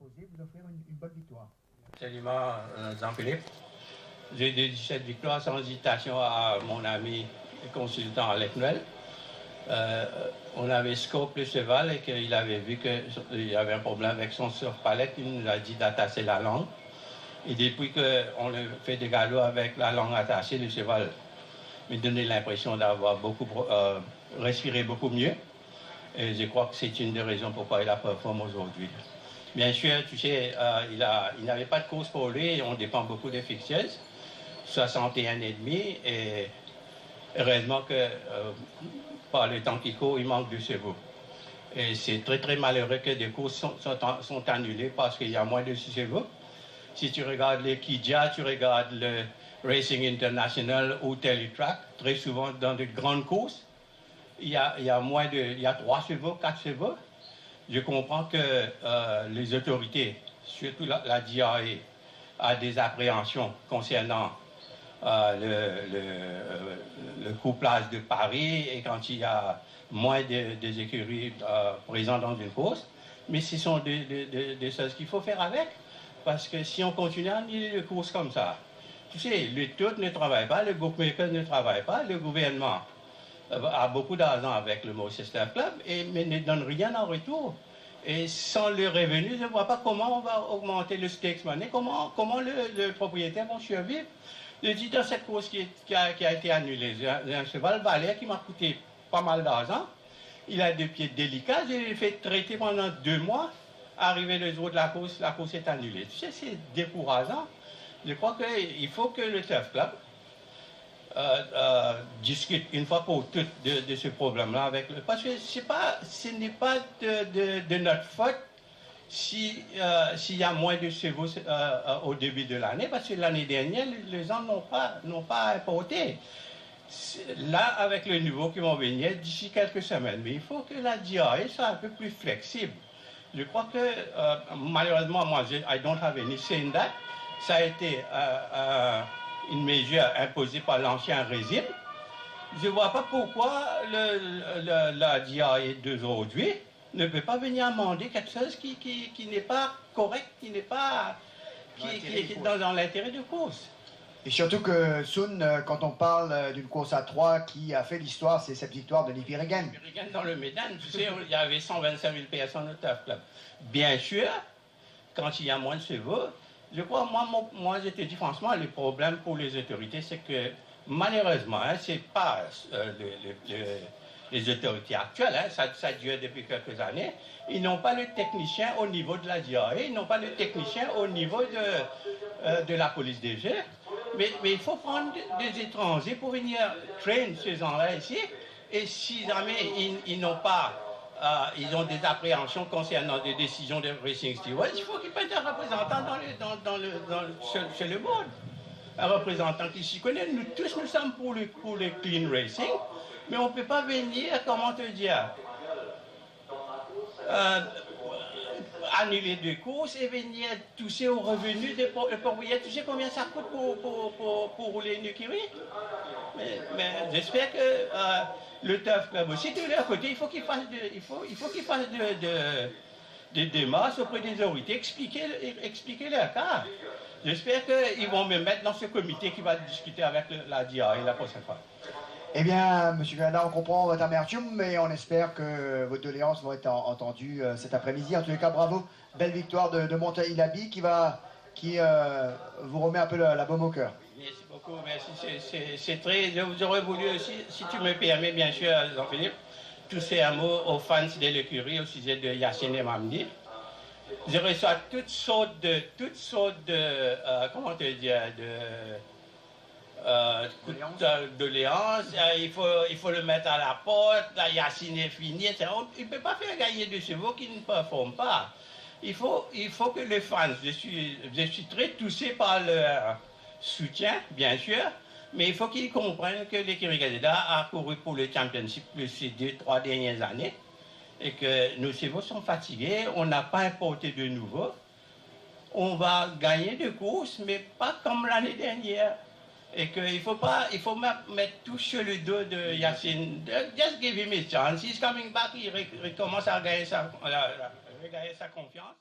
disposé vous offrir une bonne victoire. Absolument, Jean-Philippe. J'ai dédié cette victoire sans hésitation à mon ami consultant Alec Noël. On avait scope le cheval et qu'il avait vu qu'il y avait un problème avec son surpalette. Il nous a dit d'attacher la langue. Et depuis qu'on fait des galops avec la langue attachée, le cheval me donnait l'impression d'avoir respiré beaucoup mieux. Et je crois que c'est une des raisons pourquoi il a performé aujourd'hui. Bien sûr, tu sais, il n'avait pas de course pour lui. On dépend beaucoup des fixtures. 61,5 et heureusement que par le temps qui court, il manque de chevaux. Et c'est très très malheureux que des courses sont annulées parce qu'il y a moins de chevaux. Si tu regardes les Kidja, tu regardes le Racing International ou Teletrack, très souvent dans de grandes courses, il y a 3 chevaux, 4 chevaux. Je comprends que les autorités, surtout la DRA, a des appréhensions concernant le couplage de paris et quand il y a moins des écuries présentes dans une course. Mais ce sont des choses qu'il faut faire avec. Parce que si on continue à annuler les courses comme ça, tu sais, le TUT ne travaille pas, le bookmaker ne travaille pas, le gouvernement a beaucoup d'argent avec le Manchester Club, mais ne donne rien en retour. Et sans le revenu, je ne vois pas comment on va augmenter le stakes money, comment le propriétaire va survivre. Je dis dans cette course qui a été annulée, j'ai un cheval Valère qui m'a coûté pas mal d'argent. Il a des pieds délicats, je l'ai fait traiter pendant 2 mois. Arrivé le jour de la course est annulée. Tu sais, c'est décourageant. Je crois qu'il faut que le Turf Club discute une fois pour toutes de ce problème-là avec le... Parce que ce n'est pas de notre faute s'il y a moins de chevaux au début de l'année, parce que l'année dernière, les gens n'ont pas importé. Là, avec le niveau qui vont venir d'ici quelques semaines, mais il faut que la DRA soit un peu plus flexible. Je crois que, malheureusement, moi, I don't have any say in that. Ça a été une mesure imposée par l'ancien régime. Je ne vois pas pourquoi la DRA d'aujourd'hui ne peut pas venir amender quelque chose qui n'est pas correct, qui n'est pas dans l'intérêt de course. Et surtout que Sun, quand on parle d'une course à 3 qui a fait l'histoire, c'est cette victoire de Nippy Regan. Nippy Regan dans le Médan, tu sais, il y avait 125 000 personnes au Turf Club. Bien sûr, quand il y a moins de chevaux, je crois, moi je te dis franchement, le problème pour les autorités, c'est que malheureusement, ce n'est pas les autorités actuelles, ça dure depuis quelques années, ils n'ont pas le technicien au niveau de la DRA, ils n'ont pas le technicien au niveau de la police des jeux. Mais il faut prendre des étrangers pour venir traîner ces gens-là ici. Et si jamais ils n'ont pas, ils ont des appréhensions concernant des décisions de Racing Stewards, il faut qu'ils prennent un représentant chez le board. Un représentant qui s'y connaît. Nous tous, nous sommes pour le clean racing, mais on ne peut pas venir, comment te dire, annuler 2 courses et venir toucher aux revenus des propriétaires. Tu sais combien ça coûte pour rouler une écurie? Mais j'espère que le Turf Club aussi, de leur côté, il faut qu'ils fassent des démarches auprès des autorités, expliquer leur cas. J'espère qu'ils vont me mettre dans ce comité qui va discuter avec la DRA la prochaine fois. Eh bien, M. Canada, on comprend votre amertume, mais on espère que vos doléances vont être entendues cet après-midi. En tous les cas, bravo. Belle victoire de Montaïlabi qui vous remet un peu la baume au cœur. Merci beaucoup, merci. C'est très... J'aurais voulu aussi, si tu me permets, bien sûr, Jean-Philippe, toucher un mot aux fans de l'écurie au sujet de Yacine Mamdi. Je reçois toutes sortes de comment te dire, doléances, il faut le mettre à la porte, la Yacine est finie, etc. Il ne peut pas faire gagner des chevaux qui ne performent pas. Il faut que les fans, je suis très touché par leur soutien, bien sûr, mais il faut qu'ils comprennent que l'écurie Gazeta a couru pour le championship ces 2-3 dernières années et que nos chevaux sont fatigués, on n'a pas importé de nouveau. On va gagner des courses, mais pas comme l'année dernière. Et qu'il faut mettre tout sur le dos de Yacine. Just give him a chance. He's coming back, il recommence à gagner sa confiance.